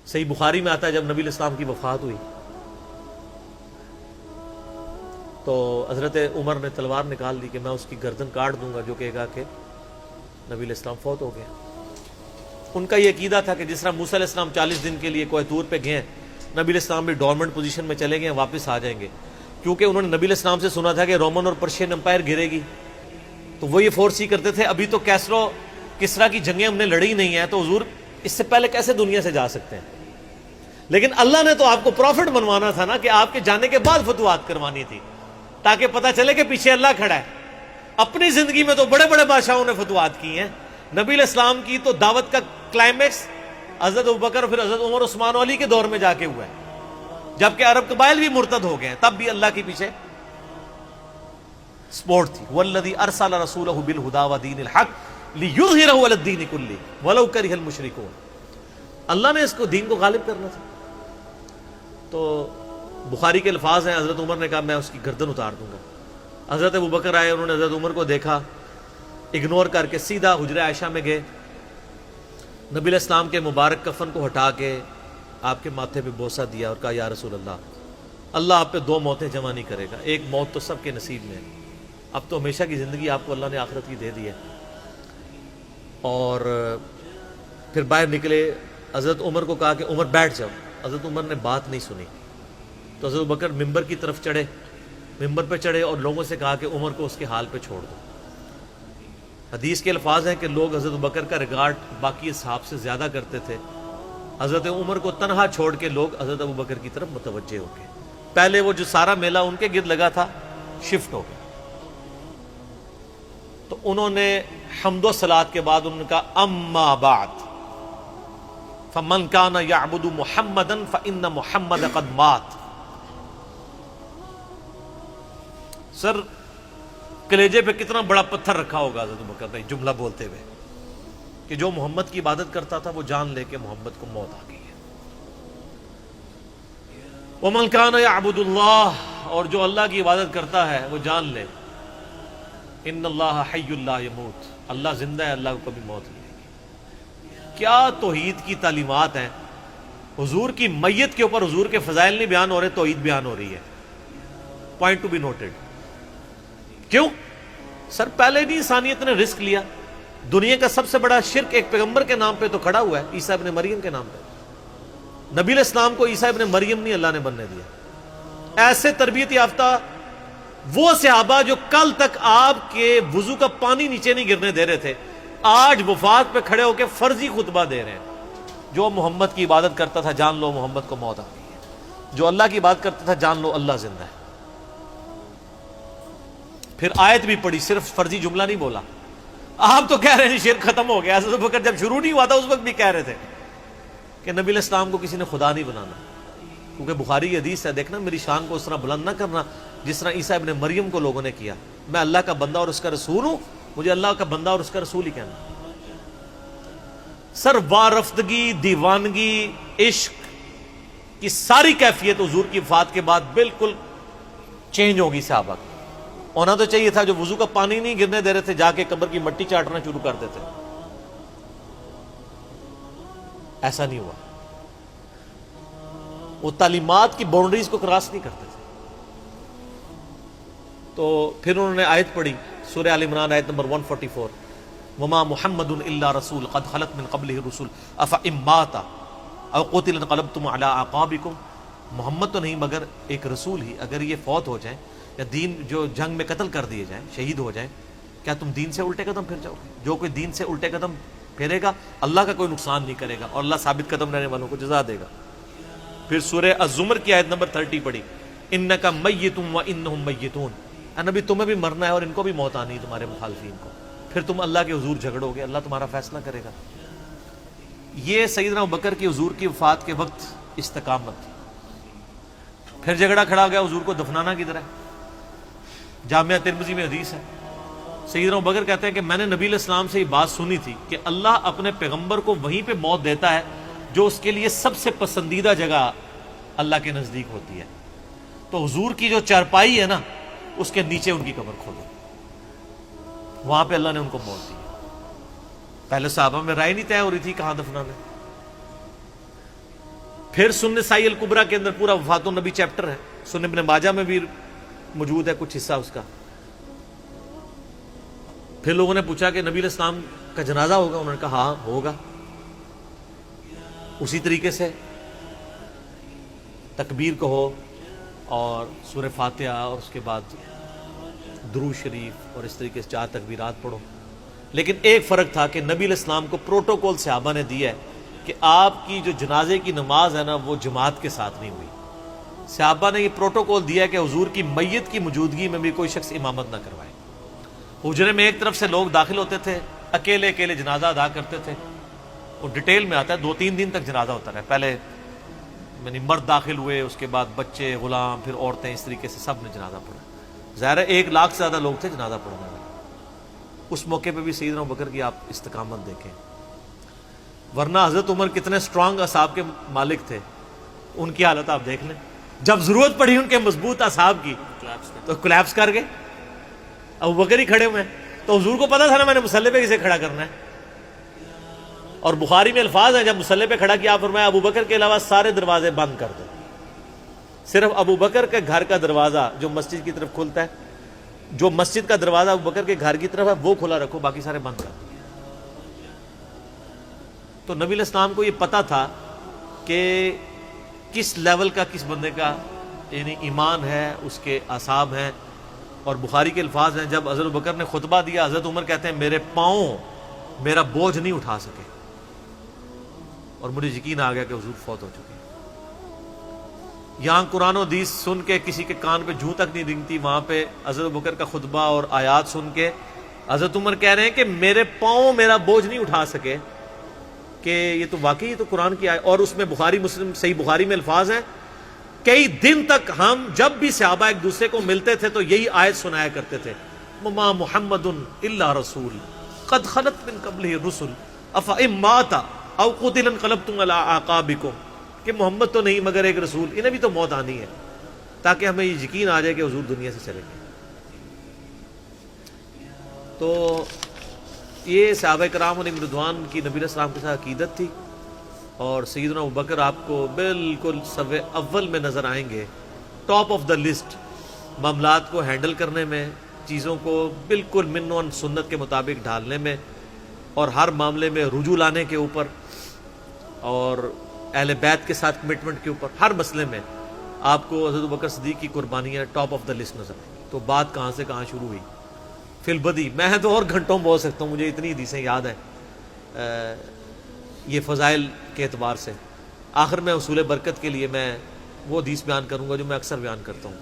صحیح بخاری میں آتا ہے جب نبی علیہ السلام کی وفات ہوئی تو حضرت عمر نے تلوار نکال دی کہ میں اس کی گردن کاٹ دوں گا جو کہے گا کہ نبی علیہ السلام فوت ہو گیا۔ ان کا یہ عقیدہ تھا کہ جس طرح موسیٰ علیہ السلام 40 دن کے لیے کوہ طور پہ گئے، نبی علیہ السلام بھی ڈورمنٹ پوزیشن میں چلے گئے، واپس آ جائیں گے، کیونکہ انہوں نے نبی علیہ السلام سے سنا تھا کہ رومن اور پرشین امپائر گرے گی، تو وہ یہ فورس ہی کرتے تھے ابھی تو کیسرو کسرا کی جنگیں ہم نے لڑی نہیں ہیں، تو حضور اس سے پہلے کیسے دنیا سے جا سکتے ہیں؟ لیکن اللہ نے تو آپ کو پروفٹ بنوانا تھا نا، کہ آپ کے جانے کے بعد فتوحات کروانی تھی، تاکہ پتہ چلے کہ پیچھے اللہ کھڑا ہے۔ اپنی زندگی میں تو بڑے بڑے بادشاہوں نے فتوحات کی ہیں، نبی علیہ السلام کی تو دعوت کا کلائمیکس حضرت ابوبکر اور پھر حضرت عمر عثمان و علی کے دور میں جا کے ہوا ہے، جبکہ عرب قبائل بھی مرتد ہو گئے ہیں، تب بھی اللہ کے پیچھے سپورٹ تھی۔ والذی ارسل رسولہ بالہدی ودین الحق لیظہرہ علی الدین کلہ ولو کرہ المشرکون، اللہ نے اس کو دین کو غالب کرنا تھا۔ تو بخاری کے الفاظ ہیں، حضرت عمر نے کہا میں اس کی گردن اتار دوں گا۔ حضرت ابوبکر آئے، انہوں نے حضرت عمر کو دیکھا، اگنور کر کے سیدھا حجرہ عائشہ میں گئے، نبی علیہ السلام کے مبارک کفن کو ہٹا کے آپ کے ماتھے پہ بوسہ دیا اور کہا یا رسول اللہ آپ پہ 2 موتیں جمع نہیں کرے گا، ایک موت تو سب کے نصیب میں ہے، اب تو ہمیشہ کی زندگی آپ کو اللہ نے آخرت کی دے دی ہے۔ اور پھر باہر نکلے، حضرت عمر کو کہا کہ عمر بیٹھ جاؤ، حضرت عمر نے بات نہیں سنی، تو حضرت بکر ممبر کی طرف چڑھے، ممبر پہ چڑھے اور لوگوں سے کہا کہ عمر کو اس کے حال پہ چھوڑ دو۔ حدیث کے الفاظ ہیں کہ لوگ حضرت بکر کا ریگارڈ باقی اصحاب سے زیادہ کرتے تھے، حضرت عمر کو تنہا چھوڑ کے لوگ حضرت ابو بکر کی طرف متوجہ ہو گئے۔ پہلے وہ جو سارا میلہ ان کے گرد لگا تھا شفٹ ہو گیا، تو انہوں نے حمد و صلات کے بعد انہوں نے کہا اما بعد فمن کان یعبد محمدا فان محمد قد مات۔ سر کلیجے پہ کتنا بڑا پتھر رکھا ہوگا حضرت بکر نے جملہ بولتے ہوئے کہ جو محمد کی عبادت کرتا تھا وہ جان لے کہ محمد کو موت آ گئی ہے۔ ومن کان یعبد اللہ، اور جو اللہ کی عبادت کرتا ہے وہ جان لے ان اللہ حی لا یموت، اللہ زندہ ہے، اللہ کو کبھی موت نہیں آئے گی۔ کیا توحید کی تعلیمات ہیں! حضور کی میت کے اوپر حضور کے فضائل نہیں بیان ہو رہے، توحید بیان ہو رہی ہے۔ Point to be noted. کیوں؟ سر پہلے نہیں انسانیت نے رسک لیا، دنیا کا سب سے بڑا شرک ایک پیغمبر کے نام پہ تو کھڑا ہوا ہے، عیسیٰ ابن مریم کے نام پہ۔ نبی علیہ السلام کو عیسیٰ ابن مریم نہیں اللہ نے بننے دیا۔ ایسے تربیت یافتہ وہ صحابہ جو کل تک آپ کے وضو کا پانی نیچے نہیں گرنے دے رہے تھے، آج وفات پہ کھڑے ہو کے فرضی خطبہ دے رہے ہیں۔ جو محمد کی عبادت کرتا تھا جان لو محمد کو موت آ گئی ہے، جو اللہ کی عبادت کرتا تھا جان لو اللہ زندہ ہے۔ پھر آیت بھی پڑھی، صرف فرضی جملہ نہیں بولا۔ آپ تو کہہ رہے ہیں شرک ختم ہو گیا، حضرت بکر جب شروع نہیں ہوا تھا اس وقت بھی کہہ رہے تھے کہ نبی علیہ السلام کو کسی نے خدا نہیں بنانا، کیونکہ بخاری کی حدیث ہے، دیکھنا میری شان کو اس طرح بلند نہ کرنا جس طرح عیسیٰ ابن مریم کو لوگوں نے کیا۔ میں اللہ کا بندہ اور اس کا رسول ہوں، مجھے اللہ کا بندہ اور اس کا رسول ہی کہنا۔ سر وارفتگی، دیوانگی، عشق کی ساری کیفیت حضور کی وفات کے بعد بالکل چینج ہوگی۔ صحابہ کی ہونا تو چاہیے تھا جو وضو کا پانی نہیں گرنے دے رہے تھے جا کے قبر کی مٹی چاٹنا شروع کر دیتے، ایسا نہیں ہوا۔ وہ تعلیمات کی باؤنڈریز کو کراس نہیں کرتے تھے۔ تو پھر انہوں نے آیت پڑھی، سورہ آل عمران آیت نمبر 144، وما محمد الا رسول قد خلت من قبلہ الرسل افإن مات او قتل انقلبتم علی اعقابکم۔ محمد تو نہیں مگر ایک رسول ہی، اگر یہ فوت ہو جائیں یا دین جو جنگ میں قتل کر دیے جائیں، شہید ہو جائیں، کیا تم دین سے الٹے قدم پھر جاؤ گے؟ جو کوئی دین سے الٹے قدم پھیرے گا اللہ کا کوئی نقصان نہیں کرے گا اور اللہ ثابت قدم رہنے والوں کو جزا دے گا۔ پھر سورہ الزمر کی آیت نمبر 30 پڑھی، انک میت وانہم میتون۔ اے نبی تمہیں بھی مرنا ہے اور ان کو بھی موت آنی ہے، تمہارے مخالفین کو، پھر تم اللہ کے حضور جھگڑو گے، اللہ تمہارا فیصلہ کرے گا۔ یہ سیدنا ابوبکر کی حضور کی وفات کے وقت استقامت تھی۔ پھر جھگڑا کھڑا ہو گیا حضور کو دفنانا کدھر ہے؟ جامعہ ترمذی میں حدیث ہے، سیدنا ابوبکر کہتے ہیں کہ میں نے نبی علیہ السلام سے یہ بات سنی تھی کہ اللہ اپنے پیغمبر کو وہیں پہ موت دیتا ہے جو اس کے لیے سب سے پسندیدہ جگہ اللہ کے نزدیک ہوتی ہے۔ تو حضور کی جو چارپائی ہے نا اس کے نیچے ان کی قبر کھودو، وہاں پہ اللہ نے ان کو موت دی۔ پہلے صحابہ میں رائے نہیں طے ہو رہی تھی کہاں دفنانا ہے۔ پھر سنن سائی الکبریٰ کے اندر پورا وفات النبی چیپٹر ہے، سنن ابن ماجہ میں بھی موجود ہے کچھ حصہ اس کا۔ پھر لوگوں نے پوچھا کہ نبی علیہ السلام کا جنازہ ہوگا؟ انہوں نے کہا ہاں ہوگا۔ اسی طریقے سے تکبیر کہو اور سورہ فاتحہ اور اس کے بعد درود شریف اور اس طریقے سے 4 تکبیرات پڑھو۔ لیکن ایک فرق تھا کہ نبی علیہ السلام کو پروٹوکول صحابہ نے دیا ہے کہ آپ کی جو جنازے کی نماز ہے نا وہ جماعت کے ساتھ نہیں ہوئی۔ صحابہ نے یہ پروٹوکول دیا کہ حضور کی میت کی موجودگی میں بھی کوئی شخص امامت نہ کروائے۔ حجرے میں ایک طرف سے لوگ داخل ہوتے تھے، اکیلے اکیلے جنازہ ادا کرتے تھے، وہ ڈیٹیل میں آتا ہے، 2-3 دن تک جنازہ ہوتا رہا۔ پہلے یعنی مرد داخل ہوئے، اس کے بعد بچے، غلام، پھر عورتیں، اس طریقے سے سب نے جنازہ پڑھا۔ ظاہر ہے 1 لاکھ سے زیادہ لوگ تھے جنازہ پڑھنے والے۔ اس موقع پہ بھی سیدنا ابوبکر کی آپ استقامت دیکھیں، ورنہ حضرت عمر کتنے سٹرانگ اصحاب کے مالک تھے، ان کی حالت آپ دیکھ لیں۔ جب ضرورت پڑی ان کے مضبوط اصحاب کی تو کولیپس کر گئے۔ ابوبکر ہی کھڑے ہوئے ہیں، تو حضور کو پتا تھا نا میں نے مصلی پہ کسے کھڑا کرنا ہے۔ اور بخاری میں الفاظ ہیں، جب مصلی پہ کھڑا کیا فرمایا ابوبکر کے علاوہ سارے دروازے بند کر دو، صرف ابوبکر کے گھر کا دروازہ جو مسجد کی طرف کھلتا ہے، جو مسجد کا دروازہ ابوبکر کے گھر کی طرف ہے وہ کھلا رکھو، باقی سارے بند کر دو۔ تو نبی علیہ السلام کو یہ پتا تھا کہ کس لیول کا کس بندے کا یعنی ایمان ہے، اس کے اعصاب ہیں۔ اور بخاری کے الفاظ ہیں، جب حضرت ابوبکر نے خطبہ دیا، حضرت عمر کہتے ہیں میرے پاؤں میرا بوجھ نہیں اٹھا سکے، اور مجھے یقین آ گیا کہ حضور فوت ہو چکے۔ یہاں قرآن و حدیث سن کے کسی کے کان پہ جوں تک نہیں رنگتی، وہاں پہ حضرت ابوبکر کا خطبہ اور آیات سن کے حضرت عمر کہہ رہے ہیں کہ میرے پاؤں میرا بوجھ نہیں اٹھا سکے، کہ یہ تو واقعی تو قرآن کی آیت۔ اور اس میں بخاری مسلم صحیح بخاری میں الفاظ ہیں، کئی دن تک ہم جب بھی صحابہ ایک دوسرے کو ملتے تھے تو یہی آیت سنایا کرتے تھے، وما محمد الا رسول قد خلت من قبلہ الرسل افئن مات او قتل انقلبتم علی اعقابکم، کہ محمد تو نہیں مگر ایک رسول، انہیں بھی تو موت آنی ہے، تاکہ ہمیں یہ یقین آ جائے کہ حضور دنیا سے چلے گئے۔ تو یہ صحابہ کرام علیہم رضوان کی نبی علیہ السلام کے ساتھ عقیدت تھی۔ اور سیدنا ابوبکر آپ کو بالکل صف اول میں نظر آئیں گے، ٹاپ آف دا لسٹ، معاملات کو ہینڈل کرنے میں، چیزوں کو بالکل من و سنت کے مطابق ڈھالنے میں، اور ہر معاملے میں رجوع لانے کے اوپر، اور اہل بیت کے ساتھ کمٹمنٹ کے اوپر، ہر مسئلے میں آپ کو حضرت ابوبکر صدیق کی قربانیاں ٹاپ آف دا لسٹ نظر آئیں گی۔ تو بات کہاں سے کہاں شروع ہوئی، فی البدی میں تو اور گھنٹوں بول سکتا ہوں، مجھے اتنی حدیثیں یاد ہیں یہ فضائل کے اعتبار سے۔ آخر میں اصول برکت کے لیے میں وہ حدیث بیان کروں گا جو میں اکثر بیان کرتا ہوں۔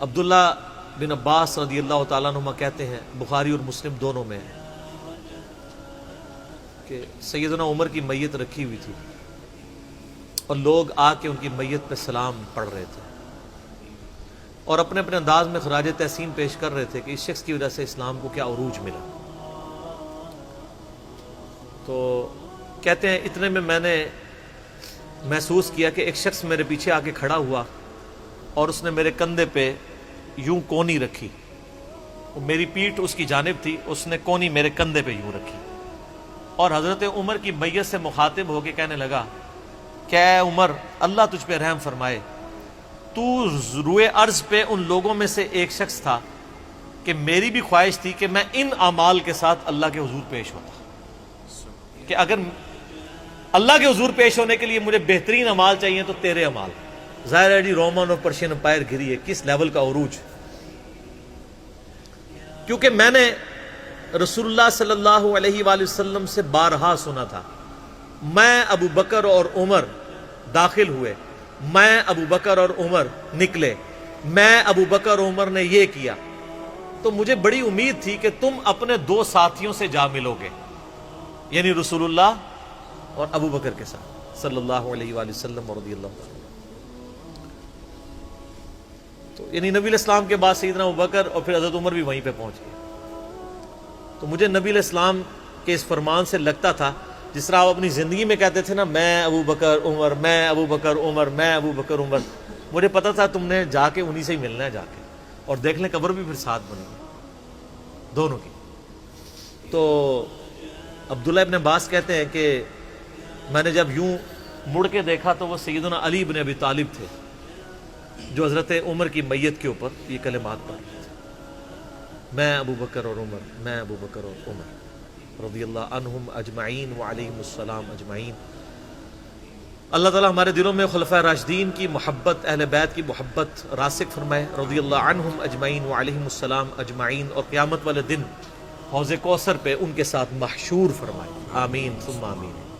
عبداللہ بن عباس رضی اللہ تعالیٰ عنہما کہتے ہیں، بخاری اور مسلم دونوں میں ہے، کہ سیدنا عمر کی میت رکھی ہوئی تھی اور لوگ آ کے ان کی میت پہ سلام پڑھ رہے تھے، اور اپنے اپنے انداز میں خراج تحسین پیش کر رہے تھے کہ اس شخص کی وجہ سے اسلام کو کیا عروج ملا۔ تو کہتے ہیں اتنے میں نے محسوس کیا کہ ایک شخص میرے پیچھے آ کے کھڑا ہوا اور اس نے میرے کندھے پہ یوں کونی رکھی، میری پیٹھ اس کی جانب تھی، اس نے کونی میرے کندھے پہ یوں رکھی، اور حضرت عمر کی میت سے مخاطب ہو کے کہنے لگا کہ اے عمر، اللہ تجھ پہ رحم فرمائے، تو روئے ارض پہ ان لوگوں میں سے ایک شخص تھا کہ میری بھی خواہش تھی کہ میں ان اعمال کے ساتھ اللہ کے حضور پیش ہوتا، کہ اگر اللہ کے حضور پیش ہونے کے لیے مجھے بہترین اعمال چاہیے تو تیرے اعمال۔ ظاہر ہے جی رومن اور پرشین امپائر گھری ہے، کس لیول کا عروج، کیونکہ میں نے رسول اللہ صلی اللہ علیہ وآلہ وسلم سے بارہا سنا تھا، میں ابو بکر اور عمر داخل ہوئے، میں ابو بکر اور عمر نکلے، میں ابو بکر اور عمر نے یہ کیا، تو مجھے بڑی امید تھی کہ تم اپنے 2 ساتھیوں سے جا ملو گے، یعنی رسول اللہ اور ابو بکر کے ساتھ صلی اللہ علیہ وآلہ وسلم اور رضی اللہ عنہ۔ تو یعنی نبی علیہ السلام کے بعد سیدنا ابو بکر اور پھر حضرت عمر بھی وہیں پہ پہنچ گئے۔ تو مجھے نبی علیہ السلام کے اس فرمان سے لگتا تھا جس طرح آپ اپنی زندگی میں کہتے تھے نا، میں ابو بکر عمر، میں ابو بکر عمر، میں ابو بکر عمر، مجھے پتا تھا تم نے جا کے انہی سے ہی ملنا ہے، جا کے اور دیکھ لیں قبر بھی پھر ساتھ بنی دونوں کی۔ تو عبداللہ ابن عباس کہتے ہیں کہ میں نے جب یوں مڑ کے دیکھا تو وہ سیدنا علی بن ابی طالب تھے جو حضرت عمر کی میت کے اوپر یہ کلمات پڑھ رہے تھے، میں ابو بکر اور عمر، میں ابو بکر اور عمر رضی اللہ عنہم اجمعین وعلیہم السلام اجمعین۔ اللہ تعالیٰ ہمارے دلوں میں خلفائے راشدین کی محبت، اہل بیت کی محبت راسخ فرمائے رضی اللہ عنہم اجمعین وعلیہم السلام اجمعین، اور قیامت والے دن حوض کوثر پہ ان کے ساتھ محشور فرمائے، آمین ثم آمین۔